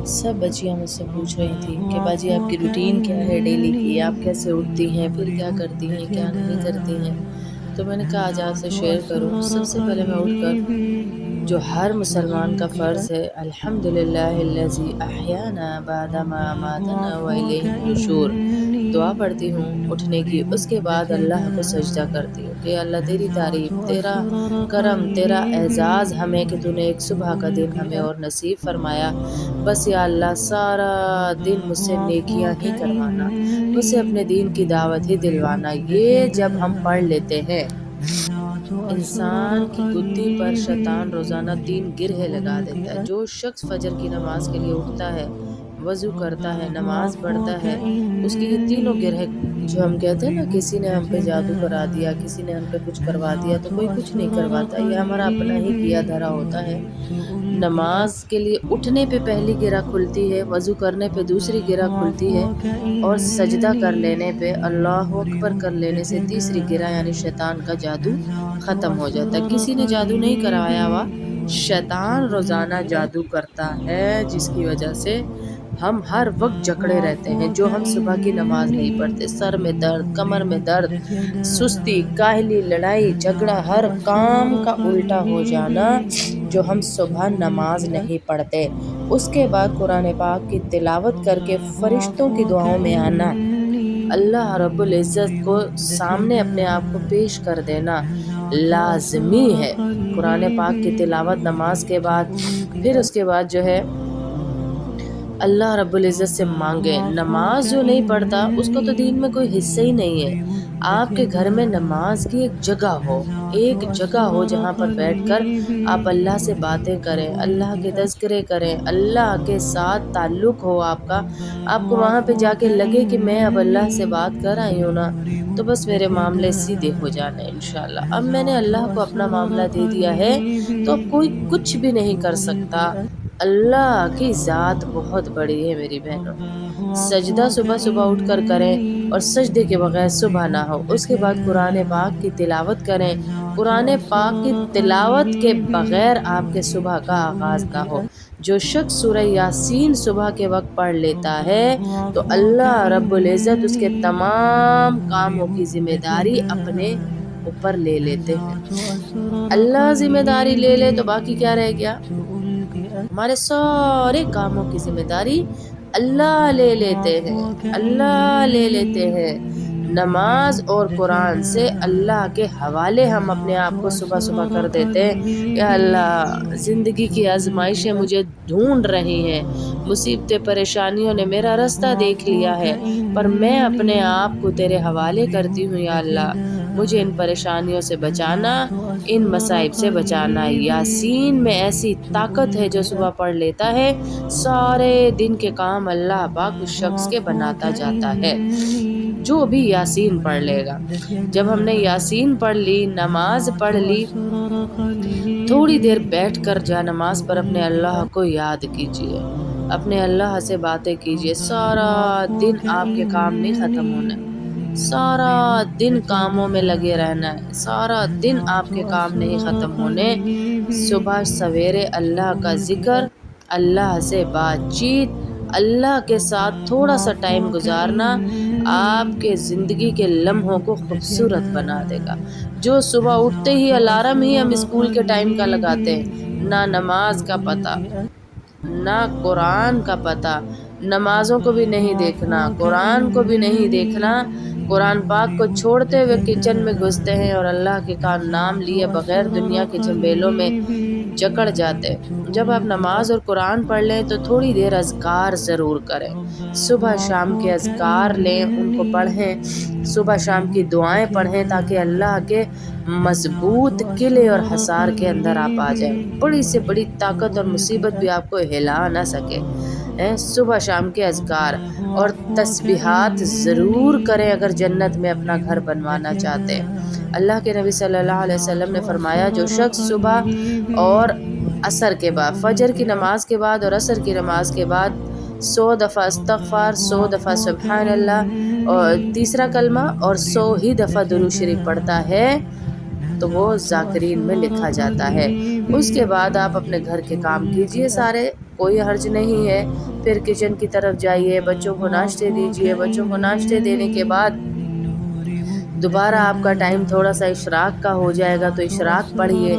سب بچیاں مجھ سے پوچھ رہی تھیں کہ باجی آپ کی روٹین کیا ہے ڈیلی کی، آپ کیسے اٹھتی ہیں، پھر کیا کرتی ہیں، کیا نہیں کرتی ہیں۔ تو میں نے کہا آج آپ سے شیئر کروں۔ سب سے پہلے میں اٹھ کر جو ہر مسلمان کا فرض ہے، الحمدللہ الذی احیانا بعد ما اماتنا والیہ النشور، دعا پڑھتی ہوں اٹھنے کی۔ اس کے بعد اللہ کو سجدہ کرتی ہوں کہ اللہ تیری تعریف، تیرا کرم، تیرا اعزاز ہمیں کہ تو نے ایک صبح کا دن ہمیں اور نصیب فرمایا۔ بس یا اللہ سارا دن مجھ سے نیکیاں ہی کروانا، مجھ سے اپنے دین کی دعوت ہی دلوانا۔ یہ جب ہم پڑھ لیتے ہیں، انسان کی گدی پر شیطان روزانہ 3 گرہیں لگا دیتا ہے۔ جو شخص فجر کی نماز کے لیے اٹھتا ہے، وضو کرتا ہے، نماز پڑھتا ہے، اس کی یہ تینوں گرہیں، جو ہم کہتے ہیں نا کسی نے ہم پہ جادو کرا دیا، کسی نے ہم پہ کچھ کروا دیا، تو کوئی کچھ نہیں کرواتا، یہ ہمارا اپنا ہی کیا دھرا ہوتا ہے۔ نماز کے لیے اٹھنے پہ پہلی گرہ کھلتی ہے، وضو کرنے پہ دوسری گرہ کھلتی ہے، اور سجدہ کر لینے پہ، اللہ اکبر کر لینے سے تیسری گرہ یعنی شیطان کا جادو ختم ہو جاتا ہے۔ کسی نے جادو نہیں کروایا ہوا، شیطان روزانہ جادو کرتا ہے، جس کی وجہ سے ہم ہر وقت جکڑے رہتے ہیں۔ جو ہم صبح کی نماز نہیں پڑھتے، سر میں درد، کمر میں درد، سستی، کاہلی، لڑائی جھگڑا، ہر کام کا الٹا ہو جانا، جو ہم صبح نماز نہیں پڑھتے۔ اس کے بعد قرآن پاک کی تلاوت کر کے فرشتوں کی دعاؤں میں آنا، اللہ رب العزت کو سامنے اپنے آپ کو پیش کر دینا لازمی ہے۔ قرآن پاک کی تلاوت نماز کے بعد، پھر اس کے بعد جو ہے اللہ رب العزت سے مانگیں۔ نماز جو نہیں پڑھتا اس کو تو دین میں کوئی حصہ ہی نہیں ہے۔ آپ کے گھر میں نماز کی ایک جگہ ہو، ایک جگہ ہو جہاں پر بیٹھ کر آپ اللہ سے باتیں کریں، اللہ کے تذکرے کریں، اللہ کے ساتھ تعلق ہو آپ کا۔ آپ کو وہاں پہ جا کے لگے کہ میں اب اللہ سے بات کر آئی ہوں نا، تو بس میرے معاملے سیدھے ہو جانے انشاءاللہ۔ اب میں نے اللہ کو اپنا معاملہ دے دیا ہے، تو اب کوئی کچھ بھی نہیں کر سکتا۔ اللہ کی ذات بہت بڑی ہے میری بہنوں۔ سجدہ صبح صبح اٹھ کر کریں، اور سجدے کے بغیر صبح نہ ہو۔ اس کے بعد قرآن پاک کی تلاوت کریں۔ قرآن پاک کی تلاوت کے بغیر آپ کے صبح کا آغاز نہ ہو۔ جو شخص سورہ یاسین صبح کے وقت پڑھ لیتا ہے، تو اللہ رب العزت اس کے تمام کاموں کی ذمہ داری اپنے اوپر لے لیتے ہیں۔ اللہ ذمہ داری لے لے تو باقی کیا رہ گیا؟ ہمارے سارے کاموں کی ذمہ داری اللہ لے لیتے ہیں، اللہ لے لیتے ہیں۔ نماز اور قرآن سے اللہ کے حوالے ہم اپنے آپ کو صبح صبح کر دیتے ہیں کہ اللہ زندگی کی آزمائشیں مجھے ڈھونڈ رہی ہیں، مصیبتیں پریشانیوں نے میرا رستہ دیکھ لیا ہے، پر میں اپنے آپ کو تیرے حوالے کرتی ہوں یا اللہ، مجھے ان پریشانیوں سے بچانا، ان مصائب سے بچانا۔ یاسین میں ایسی طاقت ہے، جو صبح پڑھ لیتا ہے سارے دن کے کام اللہ پاک اس شخص کے بناتا جاتا ہے، جو بھی یاسین پڑھ لے گا۔ جب ہم نے یاسین پڑھ لی، نماز پڑھ لی، تھوڑی دیر بیٹھ کر جا نماز پر اپنے اللہ کو یاد کیجئے، اپنے اللہ سے باتیں کیجئے۔ سارا دن آپ کے کام نہیں ختم ہونا، سارا دن کاموں میں لگے رہنا ہے، سارا دن آپ کے کام نہیں ختم ہونے۔ صبح سویرے اللہ کا ذکر، اللہ سے بات چیت، اللہ کے ساتھ تھوڑا سا ٹائم گزارنا آپ کے زندگی کے لمحوں کو خوبصورت بنا دے گا۔ جو صبح اٹھتے ہی الارم ہی ہم اسکول کے ٹائم کا لگاتے ہیں، نہ نماز کا پتہ، نہ قرآن کا پتہ، نمازوں کو بھی نہیں دیکھنا، قرآن کو بھی نہیں دیکھنا، قرآن پاک کو چھوڑتے ہوئے کچن میں گھستے ہیں، اور اللہ کے نام لیے بغیر دنیا کے جھمیلوں میں جکڑ جاتے۔ جب آپ نماز اور قرآن پڑھ لیں تو تھوڑی دیر اذکار ضرور کریں۔ صبح شام کے اذکار لیں، ان کو پڑھیں، صبح شام کی دعائیں پڑھیں، تاکہ اللہ کے مضبوط قلعے اور حصار کے اندر آپ آ جائیں، بڑی سے بڑی طاقت اور مصیبت بھی آپ کو ہلا نہ سکے۔ صبح شام کے اذکار اور تسبیحات ضرور کریں اگر جنت میں اپنا گھر بنوانا چاہتے ہیں۔ اللہ کے نبی صلی اللہ علیہ وسلم نے فرمایا، جو شخص صبح اور عصر کے بعد، فجر کی نماز کے بعد اور عصر کی نماز کے بعد 100 دفعہ استغفار، 100 دفعہ سبحان اللہ اور تیسرا کلمہ، اور 100 ہی دفعہ درود شریف پڑھتا ہے، تو وہ ذاکرین میں لکھا جاتا ہے۔ اس کے بعد آپ اپنے گھر کے کام کیجئے سارے، کوئی حرج نہیں ہے۔ پھر کچن کی طرف جائیے، بچوں کو ناشتے دیجیے، بچوں کو ناشتے دینے کے بعد دوبارہ آپ کا ٹائم تھوڑا سا اشراق کا ہو جائے گا تو اشراق پڑھیے۔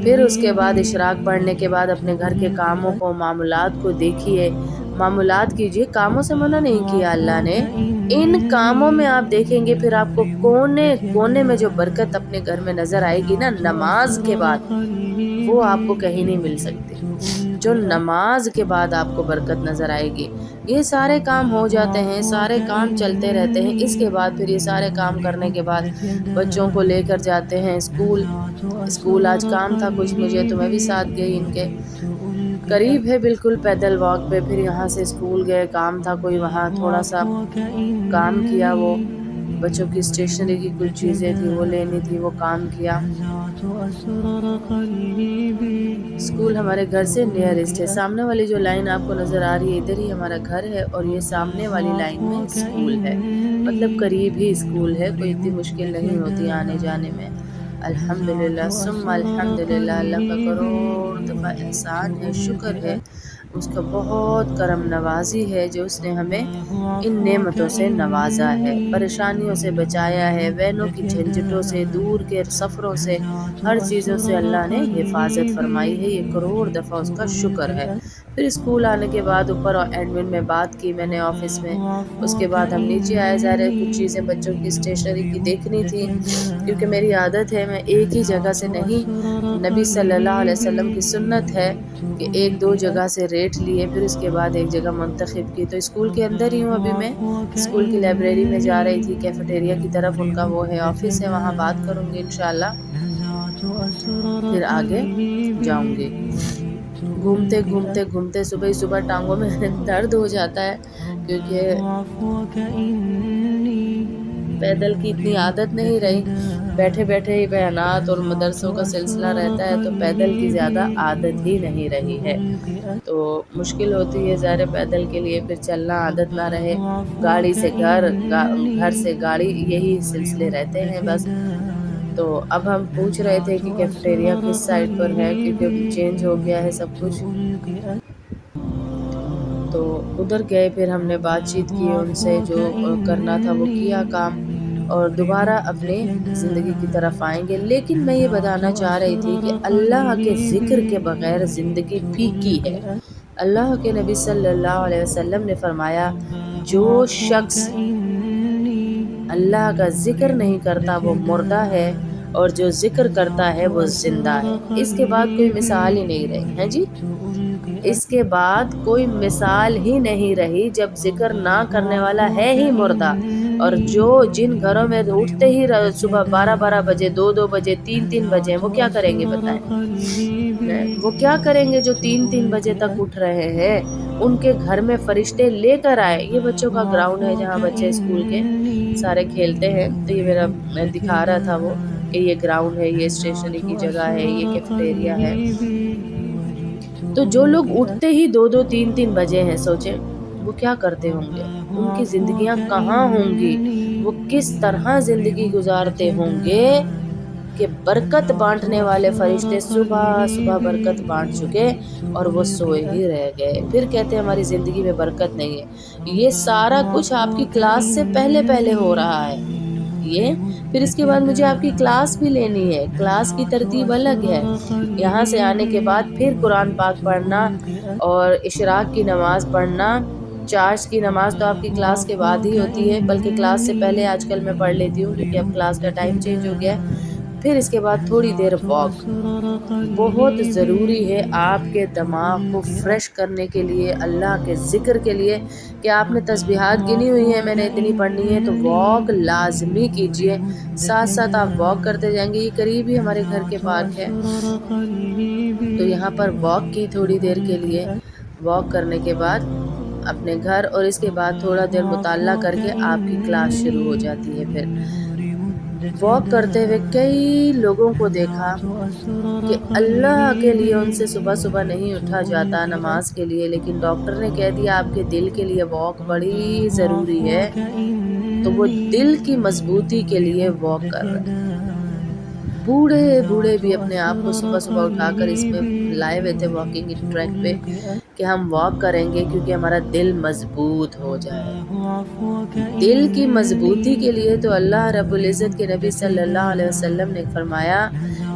پھر اس کے بعد اشراق پڑھنے کے بعد اپنے گھر کے کاموں کو، معمولات کو دیکھیے، معمولات کیجیے۔ کاموں سے منع نہیں کیا اللہ نے، ان کاموں میں آپ دیکھیں گے پھر آپ کو کونے کونے میں جو برکت اپنے گھر میں نظر آئے گی نا نماز کے بعد، وہ آپ کو کہیں نہیں مل سکتی، جو نماز کے بعد آپ کو برکت نظر آئے گی۔ یہ سارے کام ہو جاتے ہیں، سارے کام چلتے رہتے ہیں۔ اس کے بعد پھر یہ سارے کام کرنے کے بعد بچوں کو لے کر جاتے ہیں اسکول آج کام تھا کچھ مجھے تو میں بھی ساتھ گئی، ان کے قریب ہے بالکل پیدل واک پہ۔ پھر یہاں سے اسکول گئے، کام تھا کوئی وہاں تھوڑا سا کام کیا، وہ بچوں کی اسٹیشنری کی کچھ چیزیں تھی وہ لینی تھی، وہ کام کیا۔ اسکول ہمارے گھر سے نیئرسٹ ہے، سامنے والی جو لائن آپ کو نظر آ رہی ہے ادھر ہی ہمارا گھر ہے، اور یہ سامنے والی لائن میں اسکول ہے، مطلب قریب ہی اسکول ہے، کوئی اتنی مشکل نہیں ہوتی آنے جانے میں۔ الحمدللہ ثم الحمدللہ، اللہ کا کروڑ دفعہ احسان ہے، شکر ہے، اس کا بہت کرم نوازی ہے جو اس نے ہمیں ان نعمتوں سے نوازا ہے، پریشانیوں سے بچایا ہے، وینوں کی جھنجھٹوں سے، دور کے سفروں سے، ہر چیزوں سے اللہ نے حفاظت فرمائی ہے، یہ کروڑ دفعہ اس کا شکر ہے۔ پھر اسکول آنے کے بعد اوپر ایڈمن میں بات کی میں نے آفس میں، اس کے بعد ہم نیچے آئے، ظاہر ہے کچھ چیزیں بچوں کی اسٹیشنری کی دیکھنی تھی، کیونکہ میری عادت ہے میں ایک ہی جگہ سے نہیں، نبی صلی اللہ علیہ وسلم کی سنت ہے کہ ایک دو جگہ سے ریٹ لیے پھر اس کے بعد ایک جگہ منتخب کی۔ تو اسکول کے اندر ہی ہوں ابھی میں، اسکول کی لائبریری میں جا رہی تھی، کیفیٹیریا کی طرف ان کا وہ ہے آفس ہے، وہاں بات کروں گی انشاءاللہ، پھر آگے جاؤں گی۔ گھومتے صبح ہی صبح ٹانگوں میں درد ہو جاتا ہے، کیونکہ پیدل کی اتنی عادت نہیں رہی، بیٹھے بیٹھے ہی بیانات اور مدرسوں کا سلسلہ رہتا ہے تو پیدل کی زیادہ عادت ہی نہیں رہی ہے، تو مشکل ہوتی ہے ظاہر پیدل کے لیے، پھر چلنا عادت نہ رہے، گاڑی سے گھر سے گاڑی، یہی سلسلے رہتے ہیں بس۔ تو اب ہم پوچھ رہے تھے کہ کیفیٹیریا کس سائڈ پر ہے، کیونکہ چینج ہو گیا ہے سب کچھ، تو ادھر گئے، پھر ہم نے بات چیت کی ان سے، جو کرنا تھا وہ کیا کام، اور دوبارہ اپنی زندگی کی طرف آئیں گے۔ لیکن میں یہ بتانا چاہ رہی تھی کہ اللہ کے ذکر کے بغیر زندگی پھیکی ہے۔ اللہ کے نبی صلی اللہ علیہ وسلم نے فرمایا جو شخص اللہ کا ذکر نہیں کرتا وہ مردہ ہے، اور جو ذکر کرتا ہے وہ زندہ ہے۔ اس کے بعد کوئی مثال ہی نہیں رہی ہے جی، اس کے بعد کوئی مثال ہی نہیں رہی، جب ذکر نہ کرنے والا ہے ہی مردہ، اور جن گھروں میں اٹھتے ہی صبح 12 بجے، 2 بجے، 3 بجے، وہ کیا کریں گے بتائیں؟ وہ کیا کریں گے جو 3 بجے تک اٹھ رہے ہیں؟ ان کے گھر میں فرشتے لے کر آئے۔ یہ بچوں کا گراؤنڈ ہے جہاں بچے اسکول کے سارے کھیلتے ہیں، تو یہ میں دکھا رہا تھا وہ کہ یہ گراؤنڈ ہے، یہ اسٹیشنری کی جگہ ہے، یہ کیفیٹیریا ہے۔ تو جو لوگ اٹھتے ہی 2 3 بجے ہیں، سوچیں وہ کیا کرتے ہوں گے، ان کی زندگیاں کہاں ہوں گی، وہ کس طرح زندگی گزارتے ہوں گے کہ برکت بانٹنے والے فرشتے صبح صبح برکت بانٹ چکے اور وہ سوئے ہی رہ گئے، پھر کہتے ہیں ہماری زندگی میں برکت نہیں ہے۔ یہ سارا کچھ آپ کی کلاس سے پہلے ہو رہا ہے، یہ پھر اس کے بعد مجھے آپ کی کلاس بھی لینی ہے، کلاس کی ترتیب الگ ہے، یہاں سے آنے کے بعد پھر قرآن پاک پڑھنا اور اشراق کی نماز پڑھنا، چارج کی نماز تو آپ کی کلاس کے بعد ہی ہوتی ہے، بلکہ کلاس سے پہلے آج کل میں پڑھ لیتی ہوں کیونکہ اب کلاس کا ٹائم چینج ہو گیا ہے۔ پھر اس کے بعد تھوڑی دیر واک، بہت ضروری ہے آپ کے دماغ کو فریش کرنے کے لیے، اللہ کے ذکر کے لیے، کہ آپ نے تسبیحات گنی ہوئی ہیں میں نے اتنی پڑھنی ہے، تو واک لازمی کیجئے، ساتھ ساتھ آپ واک کرتے جائیں گے۔ یہ قریب ہی ہمارے گھر کے پارک ہے، تو یہاں پر واک کی تھوڑی دیر کے لیے، واک کرنے کے بعد اپنے گھر، اور اس کے بعد تھوڑا دیر مطالعہ کر کے آپ کی کلاس شروع ہو جاتی ہے۔ پھر واک کرتے ہوئے کئی لوگوں کو دیکھا کہ اللہ کے لیے ان سے صبح صبح نہیں اٹھا جاتا نماز کے لیے، لیکن ڈاکٹر نے کہہ دیا آپ کے دل کے لیے واک بڑی ضروری ہے، تو وہ دل کی مضبوطی کے لیے واک کر رہے ہیں۔ بوڑھے بھی اپنے آپ کو صبح صبح اٹھا کر اس میں لائے ہوئے تھے واکنگ ٹریک پہ، کہ ہم واک کریں گے کیونکہ ہمارا دل مضبوط ہو جائے۔ دل کی مضبوطی کے لیے تو اللہ رب العزت کے نبی صلی اللہ علیہ وسلم نے فرمایا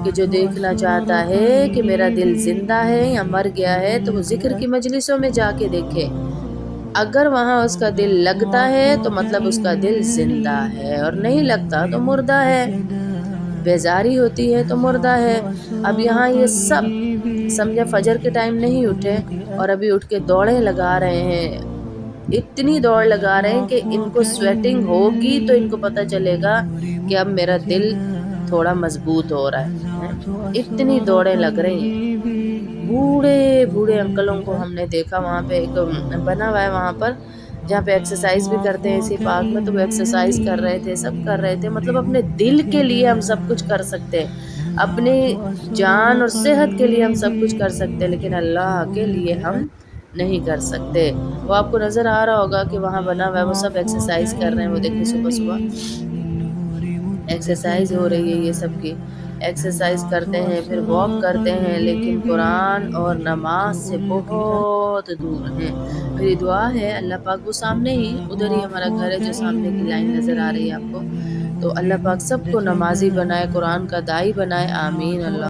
کہ جو دیکھنا چاہتا ہے کہ میرا دل زندہ ہے یا مر گیا ہے تو وہ ذکر کی مجلسوں میں جا کے دیکھے، اگر وہاں اس کا دل لگتا ہے تو مطلب اس کا دل زندہ ہے، اور نہیں لگتا تو مردہ ہے، بیزاری ہوتی ہے تو مردہ ہے۔ اب یہاں یہ سب سمجھے فجر کے ٹائم نہیں اٹھے اور ابھی اٹھ کے دوڑیں لگا رہے ہیں، اتنی دوڑ لگا رہے ہیں کہ ان کو سویٹنگ ہوگی تو ان کو پتہ چلے گا کہ اب میرا دل تھوڑا مضبوط ہو رہا ہے، اتنی دوڑیں لگ رہی ہیں۔ بوڑھے بوڑھے انکلوں کو ہم نے دیکھا، وہاں پہ ایک بنا ہوا ہے وہاں پر جہاں پہ ایکسرسائز بھی کرتے ہیں اسی پارک میں، تو وہ ایکسرسائز کر رہے تھے، سب کر رہے تھے۔ مطلب اپنے دل کے لیے ہم سب کچھ کر سکتے ہیں، اپنی جان اور صحت کے لیے ہم سب کچھ کر سکتے ہیں، لیکن اللہ کے لیے ہم نہیں کر سکتے۔ وہ آپ کو نظر آ رہا ہوگا کہ وہاں بنا ہوا ہے، وہ سب ایکسرسائز کر رہے ہیں، وہ دیکھیں صبح صبح ایکسرسائز ہو رہی ہے، یہ سب کی ایکسرسائز کرتے ہیں، پھر واک کرتے ہیں، لیکن قرآن اور نماز سے بہت دور ہیں۔ میری دعا ہے اللہ پاک، وہ سامنے ہی ادھر ہی ہمارا گھر ہے جو سامنے کی لائن نظر آ رہی ہے آپ کو، تو اللہ پاک سب کو نمازی بنائے، قرآن کا داعی بنائے، آمین۔ اللہ